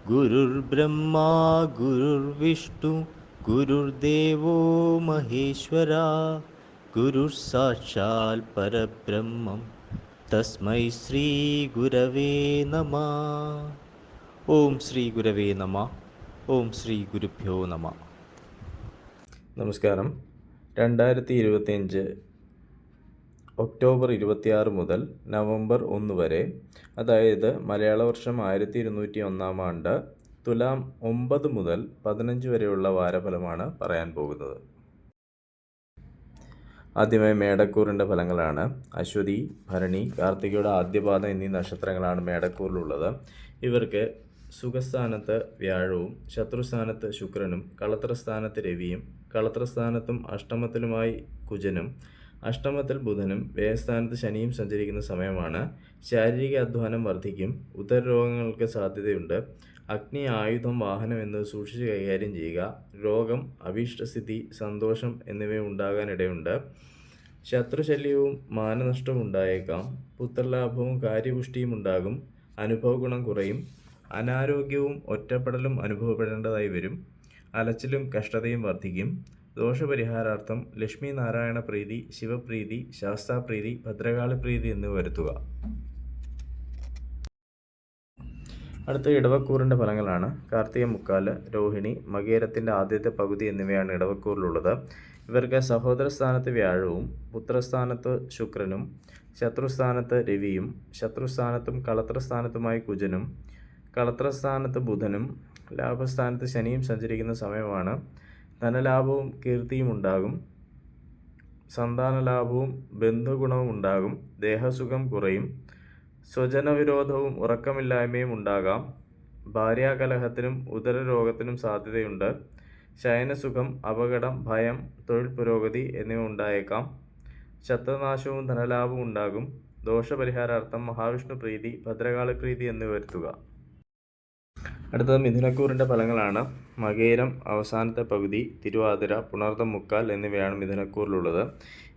गुरुर्ब्रह्मा गुरुर्विष्णु गुरुर्देवो महेश्वरा गुरुः परब्रह्मं तस्मै श्रीगुरवे नमः. ഓം ശ്രീ ഗുരവേ നമ. ഓം ശ്രീ ഗുരുഭ്യോ നമ. നമസ്കാരം. 2025 ഒക്ടോബർ 26 മുതൽ നവംബർ 1 വരെ, അതായത് മലയാള വർഷം 1201 ആണ്ട്, തുലാം 9 മുതൽ 15 വരെയുള്ള വാരഫലമാണ് പറയാൻ പോകുന്നത്. ആദ്യമായി മേടക്കൂറിൻ്റെ ഫലങ്ങളാണ്. അശ്വതി, ഭരണി, കാർത്തികയുടെ ആദ്യപാദം എന്നീ നക്ഷത്രങ്ങളാണ് മേടക്കൂറിലുള്ളത്. ഇവർക്ക് സുഖസ്ഥാനത്ത് വ്യാഴവും ശത്രുസ്ഥാനത്ത് ശുക്രനും കളത്രസ്ഥാനത്ത് രവിയും കളത്രസ്ഥാനത്തും അഷ്ടമത്തിലുമായി കുജനും അഷ്ടമത്തിൽ ബുധനും വ്യയസ്ഥാനത്ത് ശനിയും സഞ്ചരിക്കുന്ന സമയമാണ്. ശാരീരിക അധ്വാനം വർദ്ധിക്കും. ഉദരരോഗങ്ങൾക്ക് സാധ്യതയുണ്ട്. അഗ്നി, ആയുധം, വാഹനം എന്നിവ സൂക്ഷിച്ച് കൈകാര്യം ചെയ്യുക. രോഗം, അഭീഷ്ടസ്ഥിതി, സന്തോഷം എന്നിവ ഉണ്ടാകാനിടയുണ്ട്. ശത്രുശല്യവും മാനനഷ്ടവും ഉണ്ടായേക്കാം. പുത്രലാഭവും കാര്യപുഷ്ടിയും ഉണ്ടാകും. അനുഭവ ഗുണം കുറയും. അനാരോഗ്യവും ഒറ്റപ്പെടലും അനുഭവപ്പെടേണ്ടതായി വരും. അലച്ചിലും കഷ്ടതയും വർദ്ധിക്കും. ദോഷപരിഹാരാർത്ഥം ലക്ഷ്മി നാരായണ പ്രീതി, ശിവപ്രീതി, ശാസ്താപ്രീതി, ഭദ്രകാളി പ്രീതി എന്നിവ വരുത്തുക. അടുത്ത ഇടവക്കൂറിൻ്റെ ഫലങ്ങളാണ്. കാർത്തിക മുക്കാല്, രോഹിണി, മകേരത്തിൻ്റെ ആദ്യത്തെ പകുതി എന്നിവയാണ് ഇടവക്കൂറിലുള്ളത്. ഇവർക്ക് സഹോദരസ്ഥാനത്ത് വ്യാഴവും പുത്രസ്ഥാനത്ത് ശുക്രനും ശത്രുസ്ഥാനത്ത് രവിയും ശത്രുസ്ഥാനത്തും കളത്രസ്ഥാനത്തുമായി കുജനും കളത്രസ്ഥാനത്ത് ബുധനും ലാഭസ്ഥാനത്ത് ശനിയും സഞ്ചരിക്കുന്ന സമയമാണ്. ധനലാഭവും കീർത്തിയും ഉണ്ടാകും. സന്താനലാഭവും ബന്ധുഗുണവും ഉണ്ടാകും. ദേഹസുഖം കുറയും. സ്വജനവിരോധവും ഉറക്കമില്ലായ്മയും ഉണ്ടാകാം. ഭാര്യാകലഹത്തിനും ഉദരരോഗത്തിനും സാധ്യതയുണ്ട്. ശയനസുഖം, അപകടം, ഭയം, തൊഴിൽ പുരോഗതി എന്നിവ ഉണ്ടായേക്കാം. ശത്രുനാശവും ധനലാഭവും ഉണ്ടാകും. ദോഷപരിഹാരാർത്ഥം മഹാവിഷ്ണു പ്രീതി, ഭദ്രകാളി പ്രീതി എന്നിവ വരുത്തുക. അടുത്തത് മിഥുനക്കൂറിൻ്റെ ഫലങ്ങളാണ്. മകേരം അവസാനത്തെ പകുതി, തിരുവാതിര, പുണർതം മുക്കാൽ എന്നിവയാണ് മിഥുനക്കൂറിലുള്ളത്.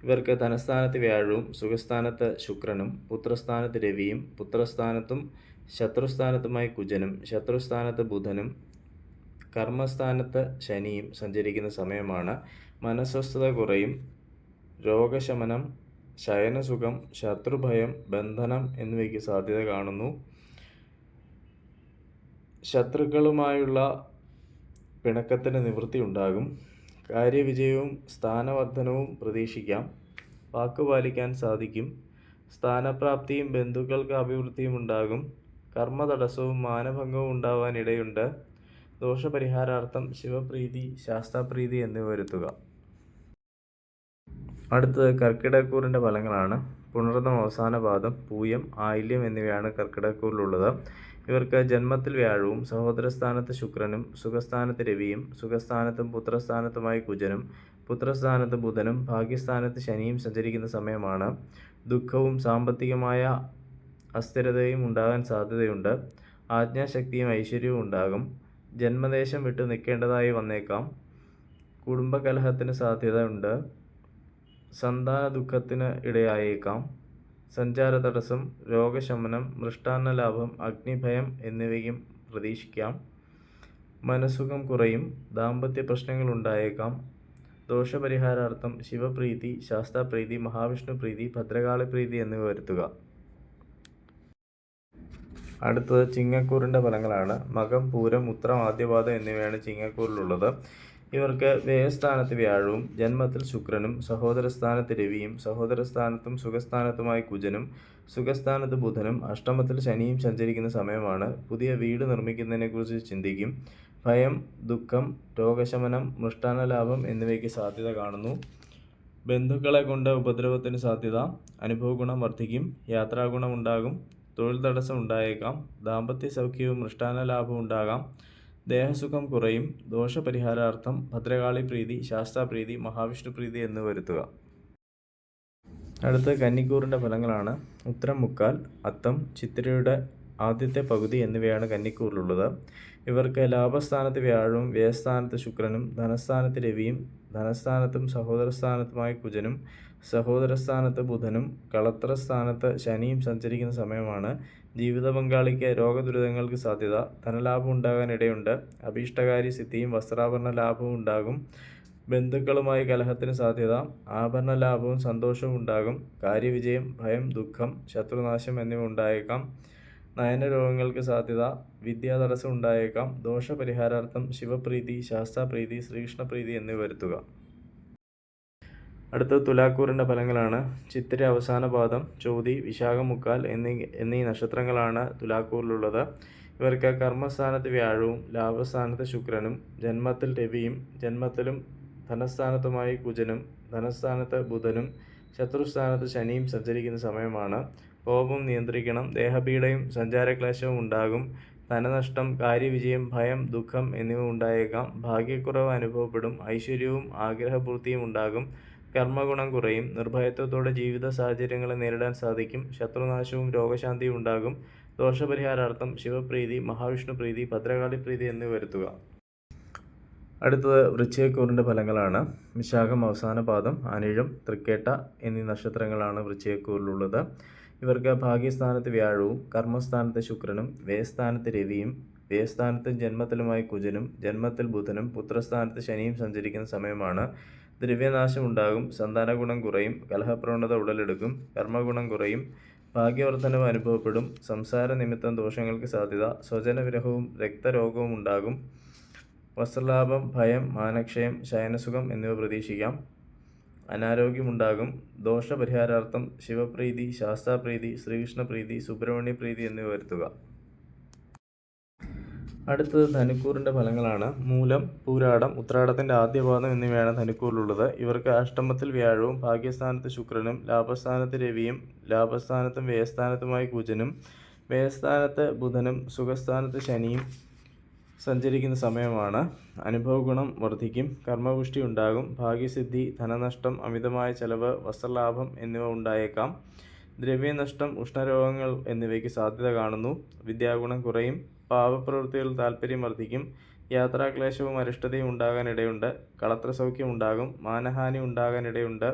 ഇവർക്ക് ധനസ്ഥാനത്ത് വ്യാഴവും സുഖസ്ഥാനത്ത് ശുക്രനും പുത്രസ്ഥാനത്ത് രവിയും പുത്രസ്ഥാനത്തും ശത്രുസ്ഥാനത്തുമായി കുജനും ശത്രുസ്ഥാനത്ത് ബുധനും കർമ്മസ്ഥാനത്ത് ശനിയും സഞ്ചരിക്കുന്ന സമയമാണ്. മനസ്വസ്ഥത കുറയും. രോഗശമനം, ശയനസുഖം, ശത്രുഭയം, ബന്ധനം എന്നിവയ്ക്ക് സാധ്യത കാണുന്നു. ശത്രുക്കളുമായുള്ള പിണക്കത്തിന് നിവൃത്തി ഉണ്ടാകും. കാര്യവിജയവും സ്ഥാനവർദ്ധനവും പ്രതീക്ഷിക്കാം. വാക്കുപാലിക്കാൻ സാധിക്കും. സ്ഥാനപ്രാപ്തിയും ബന്ധുക്കൾക്ക് അഭിവൃദ്ധിയും ഉണ്ടാകും. കർമ്മതടസ്സവും മാനഭംഗവും ഉണ്ടാവാനിടയുണ്ട്. ദോഷപരിഹാരാർത്ഥം ശിവപ്രീതി, ശാസ്താപ്രീതി എന്നിവ വരുത്തുക. അടുത്തത് കർക്കിടകക്കൂറിൻ്റെ ഫലങ്ങളാണ്. പുണർതം അവസാന പാദം, പൂയം, ആയില്യം എന്നിവയാണ് കർക്കിടകക്കൂറിലുള്ളത്. ഇവർക്ക് ജന്മത്തിൽ വ്യാഴവും സഹോദരസ്ഥാനത്ത് ശുക്രനും സുഖസ്ഥാനത്ത് രവിയും സുഖസ്ഥാനത്തും പുത്രസ്ഥാനത്തുമായി കുജനും പുത്രസ്ഥാനത്ത് ബുധനും ഭാഗ്യസ്ഥാനത്ത് ശനിയും സഞ്ചരിക്കുന്ന സമയമാണ്. ദുഃഖവും സാമ്പത്തികമായ അസ്ഥിരതയും ഉണ്ടാകാൻ സാധ്യതയുണ്ട്. ആജ്ഞാശക്തിയും ഐശ്വര്യവും ഉണ്ടാകും. ജന്മദേശം വിട്ടു നിൽക്കേണ്ടതായി വന്നേക്കാം. കുടുംബകലഹത്തിന് സാധ്യത ഉണ്ട്. സന്താന ദുഃഖത്തിന് ഇടയായേക്കാം. സഞ്ചാര തടസ്സം, രോഗശമനം, മൃഷ്ടാന്നലാഭം, അഗ്നിഭയം എന്നിവയും പ്രതീക്ഷിക്കാം. മനസ്സുഖം കുറയും. ദാമ്പത്യ പ്രശ്നങ്ങൾ ഉണ്ടായേക്കാം. ദോഷപരിഹാരാർത്ഥം ശിവപ്രീതി, ശാസ്താപ്രീതി, മഹാവിഷ്ണു പ്രീതി, ഭദ്രകാളി പ്രീതി എന്നിവ വരുത്തുക. അടുത്തത് ചിങ്ങക്കൂറിൻ്റെ ഫലങ്ങളാണ്. മകം, പൂരം, ഉത്രം, ആദ്യപാദം എന്നിവയാണ് ചിങ്ങക്കൂറിലുള്ളത്. ഇവർക്ക് വ്യയസ്ഥാനത്ത് വ്യാഴവും ജന്മത്തിൽ ശുക്രനും സഹോദരസ്ഥാനത്ത് രവിയും സഹോദരസ്ഥാനത്തും സുഖസ്ഥാനത്തുമായി കുജനും സുഖസ്ഥാനത്ത് ബുധനും അഷ്ടമത്തിൽ ശനിയും സഞ്ചരിക്കുന്ന സമയമാണ്. പുതിയ വീട് നിർമ്മിക്കുന്നതിനെക്കുറിച്ച് ചിന്തിക്കും. ഭയം, ദുഃഖം, രോഗശമനം, മൃഷ്ടാന്നലാഭം എന്നിവയ്ക്ക് സാധ്യത കാണുന്നു. ബന്ധുക്കളെ കൊണ്ട് ഉപദ്രവത്തിന് സാധ്യത. അനുഭവഗുണം വർദ്ധിക്കും. യാത്രാഗുണം ഉണ്ടാകും. തൊഴിൽ തടസ്സം ഉണ്ടായേക്കാം. ദാമ്പത്യ സൗഖ്യവും മൃഷ്ടാന്നലാഭവും ഉണ്ടാകാം. ദേഹസുഖം കുറയും. ദോഷപരിഹാരാർത്ഥം ഭദ്രകാളി പ്രീതി, ശാസ്താപ്രീതി, മഹാവിഷ്ണു പ്രീതി എന്നിവ വരുത്തുക. അടുത്ത കന്നിക്കൂറിൻ്റെ ഫലങ്ങളാണ്. ഉത്തരം മുക്കാൽ, അത്തം, ചിത്തിരയുടെ ആദ്യത്തെ പകുതി എന്നിവയാണ് കന്നിക്കൂറിലുള്ളത്. ഇവർക്ക് ലാഭസ്ഥാനത്ത് വ്യാഴവും വ്യയസ്ഥാനത്ത് ശുക്രനും ധനസ്ഥാനത്ത് രവിയും ധനസ്ഥാനത്തും സഹോദരസ്ഥാനത്തുമായി കുജനും സഹോദരസ്ഥാനത്ത് ബുധനും കളത്രസ്ഥാനത്ത് ശനിയും സഞ്ചരിക്കുന്ന സമയമാണ്. ജീവിത പങ്കാളിക്ക് രോഗദുരിതങ്ങൾക്ക് സാധ്യത. ധനലാഭം ഉണ്ടാകാനിടയുണ്ട്. അഭീഷ്ടകാര്യ സിദ്ധിയും വസ്ത്രാഭരണ ലാഭവും ഉണ്ടാകും. ബന്ധുക്കളുമായി കലഹത്തിന് സാധ്യത. ആഭരണ ലാഭവും സന്തോഷവും ഉണ്ടാകും. കാര്യവിജയം, ഭയം, ദുഃഖം, ശത്രുനാശം എന്നിവ ഉണ്ടായേക്കാം. നയനരോഗങ്ങൾക്ക് സാധ്യത. വിദ്യാതടസ്സം ഉണ്ടായേക്കാം. ദോഷപരിഹാരാർത്ഥം ശിവപ്രീതി, ശാസ്താപ്രീതി, ശ്രീകൃഷ്ണപ്രീതി എന്നിവ വരുത്തുക. അടുത്തത് തുലാക്കൂറിൻ്റെ ഫലങ്ങളാണ്. ചിത്തിര അവസാന പാദം, ചോതി, വിശാഖം മുക്കാൽ എന്നീ നക്ഷത്രങ്ങളാണ് തുലാക്കൂറിലുള്ളത്. ഇവർക്ക് കർമ്മസ്ഥാനത്ത് വ്യാഴവും ലാഭസ്ഥാനത്ത് ശുക്രനും ജന്മത്തിൽ രവിയും ജന്മത്തിലും ധനസ്ഥാനത്തുമായി കുജനും ധനസ്ഥാനത്ത് ബുധനും ശത്രുസ്ഥാനത്ത് ശനിയും സഞ്ചരിക്കുന്ന സമയമാണ്. കോപം നിയന്ത്രിക്കണം. ദേഹപീഡയും സഞ്ചാരക്ലേശവും ഉണ്ടാകും. ധനനഷ്ടം, കാര്യവിജയം, ഭയം, ദുഃഖം എന്നിവ ഉണ്ടായേക്കാം. ഭാഗ്യക്കുറവ് അനുഭവപ്പെടും. ഐശ്വര്യവും ആഗ്രഹപൂർത്തിയും ഉണ്ടാകും. കർമ്മഗുണം കുറയും. നിർഭയത്വത്തോടെ ജീവിത സാഹചര്യങ്ങളെ നേരിടാൻ സാധിക്കും. ശത്രുനാശവും രോഗശാന്തിയും ഉണ്ടാകും. ദോഷപരിഹാരാർത്ഥം ശിവപ്രീതി, മഹാവിഷ്ണുപ്രീതി, ഭദ്രകാളിപ്രീതി എന്നിവ വരുത്തുക. അടുത്തത് വൃശ്ചികക്കൂറിൻ്റെ ഫലങ്ങളാണ്. വിശാഖം അവസാന പാദം, അനിഴം, തൃക്കേട്ട എന്നീ നക്ഷത്രങ്ങളാണ് വൃശ്ചികക്കൂറിലുള്ളത്. ഇവർക്ക് ഭാഗ്യസ്ഥാനത്ത് വ്യാഴവും കർമ്മസ്ഥാനത്ത് ശുക്രനും വ്യയസ്ഥാനത്ത് രവിയും വ്യയസ്ഥാനത്തും ജന്മത്തിലുമായി കുജനും ജന്മത്തിൽ ബുധനും പുത്രസ്ഥാനത്ത് ശനിയും സഞ്ചരിക്കുന്ന സമയമാണ്. ദ്രവ്യനാശം ഉണ്ടാകും. സന്താനഗുണം കുറയും. കലഹപ്രവണത ഉടലെടുക്കും. കർമ്മഗുണം കുറയും. ഭാഗ്യവർദ്ധനവ് അനുഭവപ്പെടും. സംസാര നിമിത്തം ദോഷങ്ങൾക്ക് സാധ്യത. സ്വജനവിരഹവും രക്തരോഗവും ഉണ്ടാകും. വസ്ത്രലാഭം, ഭയം, മാനക്ഷയം, ശയനസുഖം എന്നിവ പ്രതീക്ഷിക്കാം. അനാരോഗ്യമുണ്ടാകും. ദോഷപരിഹാരാർത്ഥം ശിവപ്രീതി, ശാസ്താപ്രീതി, ശ്രീകൃഷ്ണപ്രീതി, സുബ്രഹ്മണ്യപ്രീതി എന്നിവ വരുത്തുക. അടുത്തത് ധനുക്കൂറിൻ്റെ ഫലങ്ങളാണ്. മൂലം, പൂരാടം, ഉത്രാടത്തിൻ്റെ ആദ്യപാദം എന്നിവയാണ് ധനുക്കൂറിലുള്ളത്. ഇവർക്ക് അഷ്ടമത്തിൽ വ്യാഴവും ഭാഗ്യസ്ഥാനത്ത് ശുക്രനും ലാഭസ്ഥാനത്ത് രവിയും ലാഭസ്ഥാനത്തും വ്യയസ്ഥാനത്തുമായി കുജനും വ്യയസ്ഥാനത്ത് ബുധനും സുഖസ്ഥാനത്ത് ശനിയും സഞ്ചരിക്കുന്ന സമയമാണ്. അനുഭവഗുണം വർദ്ധിക്കും. കർമ്മപുഷ്ടി ഉണ്ടാകും. ഭാഗ്യസിദ്ധി, ധനനഷ്ടം, അമിതമായ ചെലവ്, വസ്ത്രലാഭം എന്നിവ ഉണ്ടായേക്കാം. ദ്രവ്യനഷ്ടം, ഉഷ്ണരോഗങ്ങൾ എന്നിവയ്ക്ക് സാധ്യത കാണുന്നു. വിദ്യാഗുണം കുറയും. പാപപ്രവൃത്തികളിൽ താൽപ്പര്യം വർദ്ധിക്കും. യാത്രാക്ലേശവും അരിഷ്ടതയും ഉണ്ടാകാനിടയുണ്ട്. കളത്രസൗഖ്യം ഉണ്ടാകും. മാനഹാനി ഉണ്ടാകാനിടയുണ്ട്.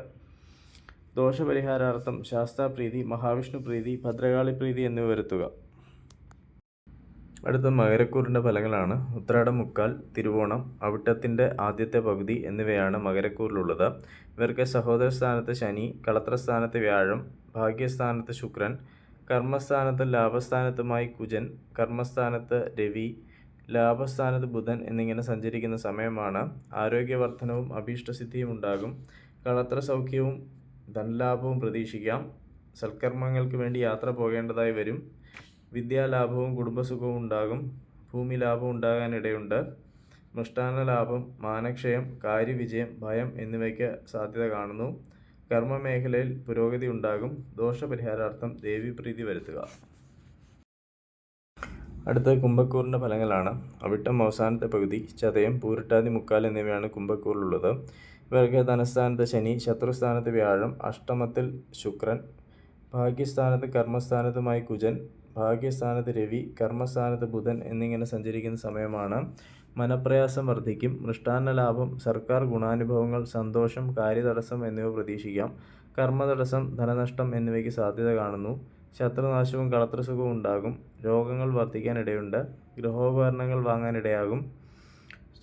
ദോഷപരിഹാരാർത്ഥം ശാസ്താപ്രീതി, മഹാവിഷ്ണുപ്രീതി, ഭദ്രകാളിപ്രീതി എന്നിവ വരുത്തുക. അടുത്ത മകരക്കൂറിൻ്റെ ഫലങ്ങളാണ്. ഉത്രാടം മുക്കാൽ, തിരുവോണം, അവിട്ടത്തിൻ്റെ ആദ്യത്തെ പകുതി എന്നിവയാണ് മകരക്കൂറിലുള്ളത്. ഇവർക്ക് സഹോദരസ്ഥാനത്ത് ശനി, കളത്രസ്ഥാനത്ത് വ്യാഴം, ഭാഗ്യസ്ഥാനത്ത് ശുക്രൻ, കർമ്മസ്ഥാനത്ത് ലാഭസ്ഥാനത്തുമായി കുജൻ, കർമ്മസ്ഥാനത്ത് രവി, ലാഭസ്ഥാനത്ത് ബുധൻ എന്നിങ്ങനെ സഞ്ചരിക്കുന്ന സമയമാണ്. ആരോഗ്യവർദ്ധനവും അഭീഷ്ടസിദ്ധിയും ഉണ്ടാകും. കളത്രസൗഖ്യവും ധനലാഭവും പ്രതീക്ഷിക്കാം. സൽക്കർമ്മങ്ങൾക്ക് വേണ്ടി യാത്ര പോകേണ്ടതായി വരും. വിദ്യാലാഭവും കുടുംബസുഖവും ഉണ്ടാകും. ഭൂമി ലാഭം ഉണ്ടാകാനിടയുണ്ട്. മൃഷ്ടാന്ന ലാഭം, മാനക്ഷയം, കാര്യവിജയം, ഭയം എന്നിവയ്ക്ക് സാധ്യത കാണുന്നു. കർമ്മമേഖലയിൽ പുരോഗതി ഉണ്ടാകും. ദോഷപരിഹാരാർത്ഥം ദേവീപ്രീതി വരുത്തുക. അടുത്ത കുംഭക്കൂറിൻ്റെ ഫലങ്ങളാണ്. അവിട്ടം അവസാനത്തെ പകുതി, ചതയം, പൂരിട്ടാതി മുക്കാൽ എന്നിവയാണ് കുംഭക്കൂറിലുള്ളത്. ഇവർക്ക് ധനസ്ഥാനത്ത് ശനി, ശത്രുസ്ഥാനത്ത് വ്യാഴം, അഷ്ടമത്തിൽ ശുക്രൻ, ഭാഗ്യസ്ഥാനത്ത് കർമ്മസ്ഥാനത്തുമായി കുജൻ, ഭാഗ്യസ്ഥാനത്ത് രവി, കർമ്മസ്ഥാനത്ത് ബുധൻ എന്നിങ്ങനെ സഞ്ചരിക്കുന്ന സമയമാണ്. മനപ്രയാസം വർദ്ധിക്കും. മൃഷ്ടാന്ന ലാഭം, സർക്കാർ ഗുണാനുഭവങ്ങൾ, സന്തോഷം, കാര്യതടസ്സം എന്നിവ പ്രതീക്ഷിക്കാം. കർമ്മതടസ്സം, ധനനഷ്ടം എന്നിവയ്ക്ക് സാധ്യത കാണുന്നു. ശത്രുനാശവും കളത്രസുഖവും ഉണ്ടാകും. രോഗങ്ങൾ വർദ്ധിക്കാനിടയുണ്ട്. ഗൃഹോപകരണങ്ങൾ വാങ്ങാനിടയാകും.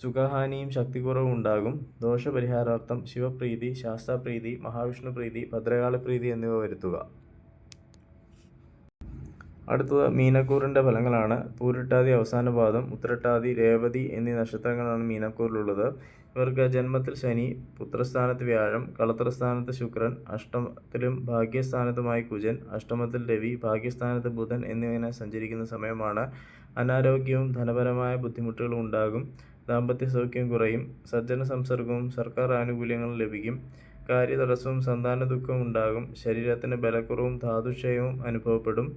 സുഖഹാനിയും ശക്തിക്കുറവും ഉണ്ടാകും. ദോഷപരിഹാരാർത്ഥം ശിവപ്രീതി, ശാസ്താപ്രീതി, മഹാവിഷ്ണുപ്രീതി, ഭദ്രകാളിപ്രീതി എന്നിവ വരുത്തുക. അടുത്തത് മീനക്കൂറിൻ്റെ ഫലങ്ങളാണ്. പൂരിട്ടാതി അവസാന പാദം, ഉത്രട്ടാതി, രേവതി എന്നീ നക്ഷത്രങ്ങളാണ് മീനക്കൂറിലുള്ളത്. ഇവർക്ക് ജന്മത്തിൽ ശനി, പുത്രസ്ഥാനത്ത് വ്യാഴം, കളത്രസ്ഥാനത്ത് ശുക്രൻ, അഷ്ടമത്തിലും ഭാഗ്യസ്ഥാനത്തുമായി കുജൻ, അഷ്ടമത്തിൽ രവി, ഭാഗ്യസ്ഥാനത്ത് ബുധൻ എന്നിങ്ങനെ സഞ്ചരിക്കുന്ന സമയമാണ്. അനാരോഗ്യവും ധനപരമായ ബുദ്ധിമുട്ടുകളും ഉണ്ടാകും. ദാമ്പത്യ സൗഖ്യം കുറയും. സജ്ജന സംസർഗവും സർക്കാർ ആനുകൂല്യങ്ങളും ലഭിക്കും. കാര്യതടസ്സവും സന്താന ദുഃഖവും ഉണ്ടാകും. ശരീരത്തിന് ബലക്കുറവും ധാതുക്ഷയവും അനുഭവപ്പെടും.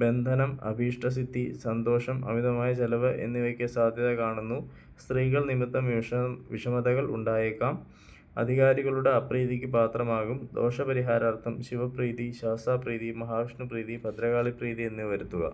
ബന്ധനം, അഭീഷ്ടസിദ്ധി, സന്തോഷം, അമിതമായ ചെലവ് എന്നിവയ്ക്ക് സാധ്യത കാണുന്നു. സ്ത്രീകൾ നിമിത്തം വിഷമതകൾ ഉണ്ടായേക്കാം. അധികാരികളുടെ അപ്രീതിക്ക് പാത്രമാകും. ദോഷപരിഹാരാർത്ഥം ശിവപ്രീതി, ശാസ്താപ്രീതി, മഹാവിഷ്ണുപ്രീതി, ഭദ്രകാളിപ്രീതി എന്നിവ വരുത്തുക.